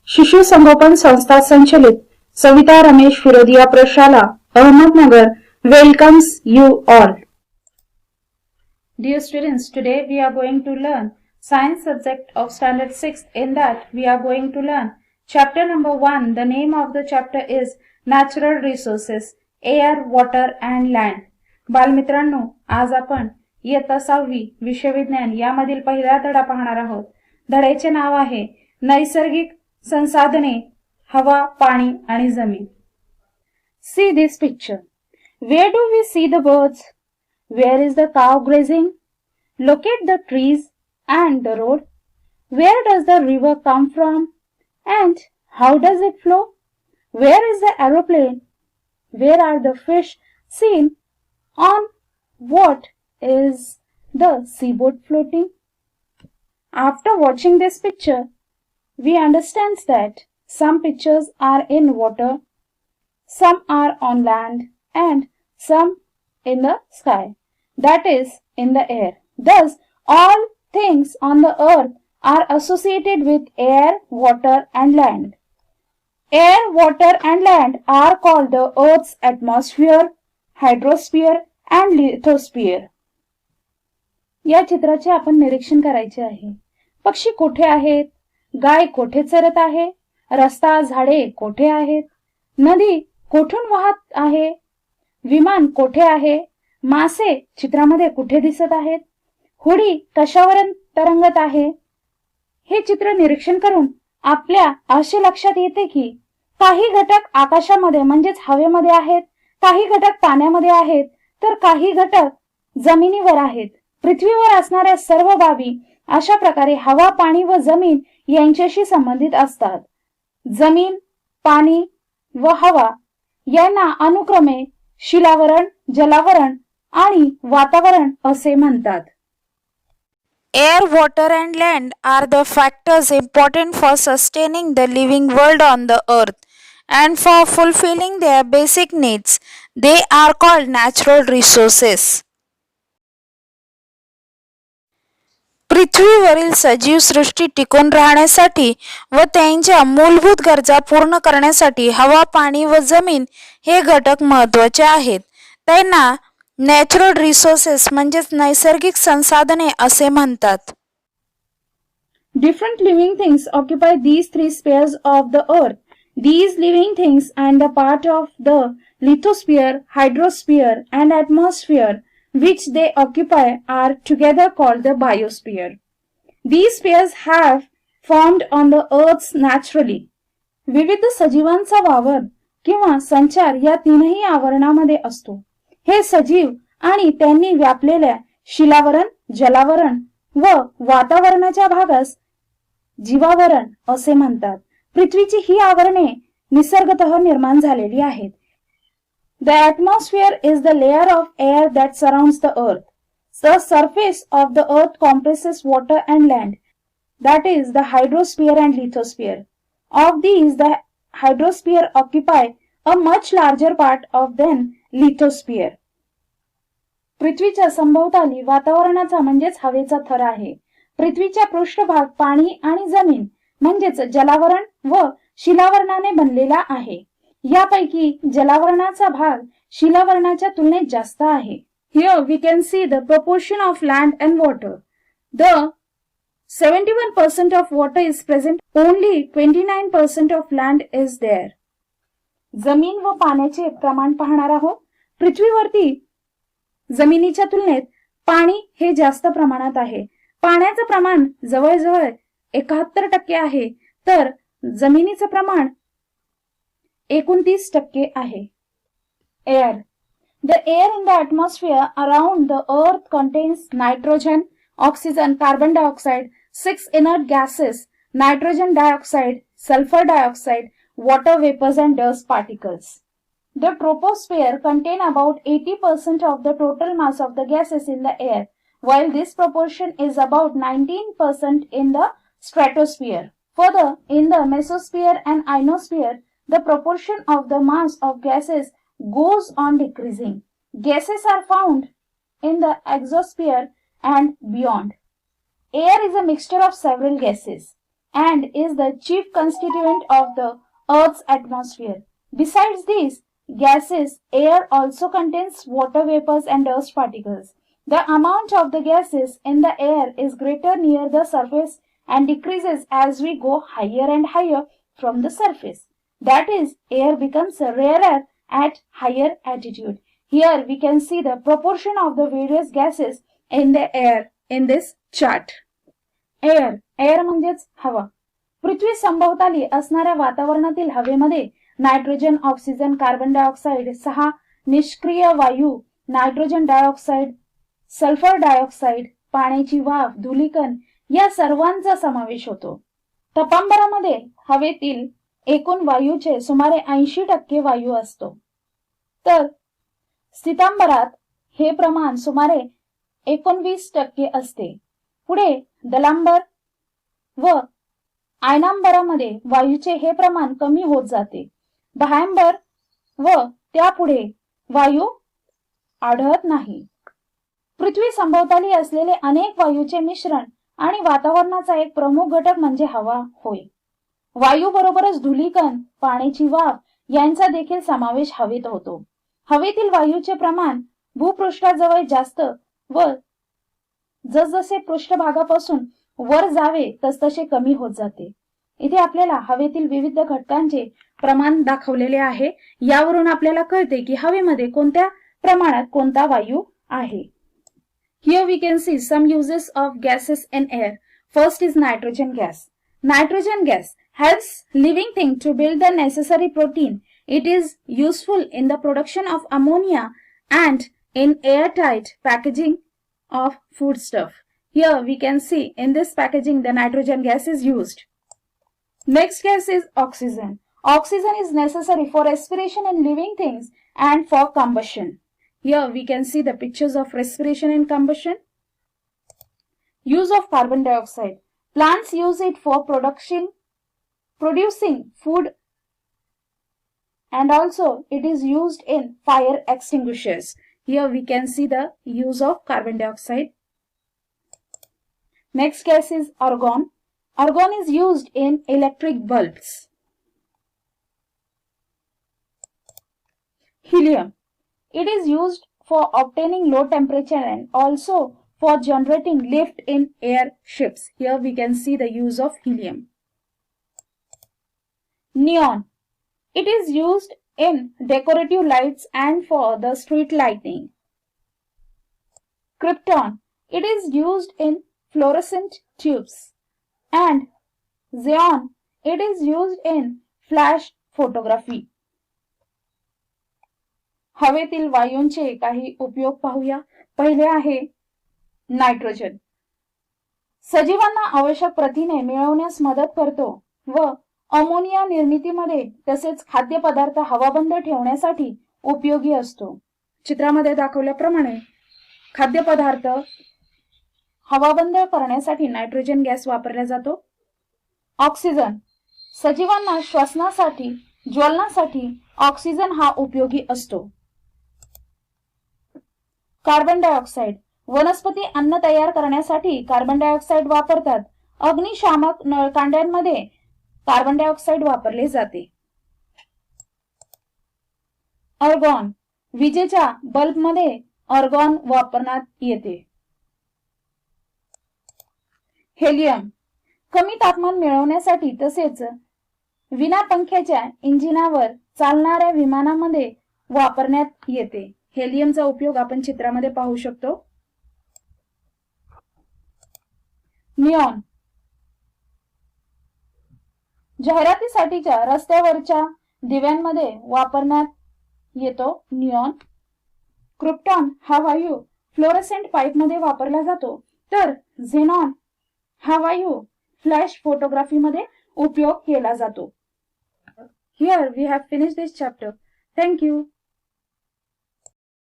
शिशु संगोपन संस्था संचलित सविता रमेश फिरोदिया प्रशाला Ahmednagar welcomes you all. Dear students, today we are going to learn science subject of standard 6. In that we are going to learn chapter number 1. The name of the chapter is natural resources, air, water and land. बालमित्रांनो, आज आपण इयत्ता 6वी विषय विज्ञान यामधील पहिला धडा पाहणार आहोत. धड्याचे नाव आहे नैसर्गिक संसाधने, हवा, पाणी आणि जमीन. See this picture. Where do we see the birds? Where is the cow grazing? Locate the trees and the road. Where does the river come from? And how does it flow? Where is the aeroplane? Where are the fish seen? On what is the seaboard floating? After watching this picture, we understand that some pictures are in water, some are on land, and some in the sky, that is, in the air. Thus, all things on the earth are associated with air, water, and land. Air, water, and land are called the Earth's atmosphere, hydrosphere, and lithosphere. या चित्राचे आपण निरीक्षण करायचे आहे. पक्षी कोठे आहेत? गाय कोठे चरत आहे? रस्ता, झाडे कोठे आहेत? नदी कोठून वाहत आहे? विमान कोठे आहे? मासे चित्रामध्ये कुठे दिसत आहेत? होडी कशावर तरंगत आहे? हे चित्र निरीक्षण करून आपल्या असे लक्षात येते की काही घटक आकाशामध्ये म्हणजेच हवेमध्ये आहेत, काही घटक पाण्यामध्ये आहेत, तर काही घटक जमिनीवर आहेत. पृथ्वीवर असणाऱ्या सर्व बाबी अशा प्रकारे हवा, पाणी व जमीन यांच्याशी संबंधित असतात. जमीन, पाणी व हवा यांना अनुक्रमे शिलावरण, जलावरण आणि वातावरण असे म्हणतात. Air, water and land are the factors important for sustaining the living world on the earth and for fulfilling their basic needs. They are called natural resources. पृथ्वीवरील सजीव सृष्टी टिकून राहण्यासाठी व त्यांच्या मूलभूत गरजा पूर्ण करण्यासाठी हवा, पाणी व जमीन हे घटक महत्त्वाचे आहेत. त्यांना नॅचरल रिसोर्सेस म्हणजेच नैसर्गिक संसाधने असे म्हणतात. Different living things occupy these three spheres of the earth. These living things and the part of the lithosphere, hydrosphere and atmosphere which they occupy are together called the biosphere. These spheres have formed on the earth naturally. विविध सजीवांचा वावर किंवा संचार या तीनही आवरणामध्ये असतो. हे सजीव आणि त्यांनी व्यापलेल्या शिलावरण, जलावरण व वातावरणाच्या भागास जीवावरण असे म्हणतात. पृथ्वीची ही आवरणे निसर्गतः निर्माण झालेली आहेत. The atmosphere is the layer of air that surrounds the earth. The surface of the earth compresses water and land, that is the hydrosphere and lithosphere. Of these, the hydrosphere occupy a much larger part of than lithosphere. पृथ्वीच्या संभोवताली वातावरणाचा म्हणजेच हवेचा थर आहे. पृथ्वीच्या पृष्ठभाग पाणी आणि जमीन म्हणजेच जलावरण व शिलावरणाने बनलेला आहे. यापैकी जलावरणाचा भाग शिलावरणाच्या तुलनेत जास्त आहे. Here we can see the proportion of land and water. The 71% of water is present, only 29% of land is there. जमीन व पाण्याचे प्रमाण पाहणार आहोत. पृथ्वीवरती जमिनीच्या तुलनेत पाणी हे जास्त प्रमाणात आहे. पाण्याचं प्रमाण जवळजवळ 71% आहे, तर जमिनीचं प्रमाण 29% आहे. Air. The air in the atmosphere around the earth contains nitrogen, oxygen, carbon dioxide, 6 inert gases, nitrogen dioxide, sulfur dioxide, water vapors and dust particles. The troposphere contains about 80% of the total mass of the gases in the air, while this proportion is about 19% in the stratosphere. Further, in the mesosphere and ionosphere, the proportion of the mass of gases goes on decreasing. Gases are found in the exosphere and beyond. Air is a mixture of several gases. and is the chief constituent of the Earth's atmosphere. Besides these gases, air also contains water vapors and dust particles. The amount of the gases in the air is greater near the surface and decreases as we go higher and higher from the surface. That is, air becomes rarer at higher altitude. Here we can see the proportion of the various gases in the air in this chart. Air म्हणजेच हवा. पृथ्वी संभोवताली असणाऱ्या वातावरणातील हवेमध्ये nitrogen, oxygen, carbon dioxide, 6 निष्क्रिय वायू, nitrogen dioxide, sulphur dioxide, पाण्याची वाफ, धूलिकण या सर्वांचा समावेश होतो. तपांबरामध्ये हवेतील एकूण वायूचे सुमारे 80% वायू असतो, तर स्थितांबरात हे प्रमाण सुमारे 19% असते. पुढे दलांबर व आयनांबरामध्ये वायूचे हे प्रमाण कमी होत जाते. बाह्यांबर व त्यापुढे वायू आढळत नाही. पृथ्वी संभोवताली असलेले अनेक वायूचे मिश्रण आणि वातावरणाचा एक प्रमुख घटक म्हणजे हवा होय. वायू बरोबरच धूलिकण, पाण्याची वाफ यांचा देखील समावेश हवेत होतो. हवेतील वायूचे प्रमाण भूपृष्ठाजवळ जास्त व जसजसे पृष्ठभागापासून वर जावे तसतसे कमी होत जाते. इथे आपल्याला हवेतील विविध घटकांचे प्रमाण दाखवलेले आहे. यावरून आपल्याला कळते की हवेमध्ये कोणत्या प्रमाणात कोणता वायू आहे. Here we can see some uses of gases in air. First is nitrogen gas. Nitrogen gas helps living thing to build the necessary protein. It is useful in the production of ammonia and in airtight packaging of foodstuff. Here we can see in this packaging the nitrogen gas is used. Next gas is oxygen. Oxygen is necessary for respiration in living things and for combustion. Here we can see the pictures of respiration and combustion. Use of carbon dioxide. Plants use it for producing food, and also it is used in fire extinguishers. Here we can see the use of carbon dioxide. Next gas is argon. Argon is used in electric bulbs. Helium. It is used for obtaining low temperature and also for generating lift in airships. Here we can see the use of helium. Neon. It is used in decorative lights and for the street lighting. Krypton. It is used in fluorescent tubes. And xenon. It is used in flash photography. हवेतील वायूंचे काही उपयोग पाहूया. पहिले आहे nitrogen. सजीवांना आवश्यक प्रथिने मिळवण्यास मदत करतो व अमोनिया निर्मितीमध्ये तसेच खाद्यपदार्थ हवाबंद ठेवण्यासाठी उपयोगी असतो. चित्रामध्ये दाखवल्याप्रमाणे खाद्यपदार्थ हवाबंद करण्यासाठी नायट्रोजन गॅस वापरला जातो. ऑक्सिजन. सजीवांना श्वसनासाठी, ज्वलनासाठी ऑक्सिजन हा उपयोगी असतो. Carbon dioxide. वनस्पती अन्न तयार करण्यासाठी कार्बन डायऑक्साइड वापरतात. अग्निशामक नळकांड्यांमध्ये कार्बन डायऑक्साइड वापरले जाते. अर्गॉन. विजेच्या बल्बमध्ये अर्गॉन वापरण्यात येते. हेलियम. कमी तापमान मिळवण्यासाठी तसेच विना पंख्याच्या इंजिनावर चालणाऱ्या विमानामध्ये वापरण्यात येते. हेलियमचा उपयोग आपण चित्रामध्ये पाहू शकतो. निऑन. जाहिरातीसाठीच्या रस्त्यावरच्या दिव्यांमध्ये वापरण्यात येतो निऑन. क्रिप्टॉन हा वायू फ्लोरोसेंट पाईपमध्ये वापरला जातो, तर झेनॉन हा वायू फ्लॅश फोटोग्राफी मध्ये उपयोग केला जातो. Here we have finished this chapter. Thank you.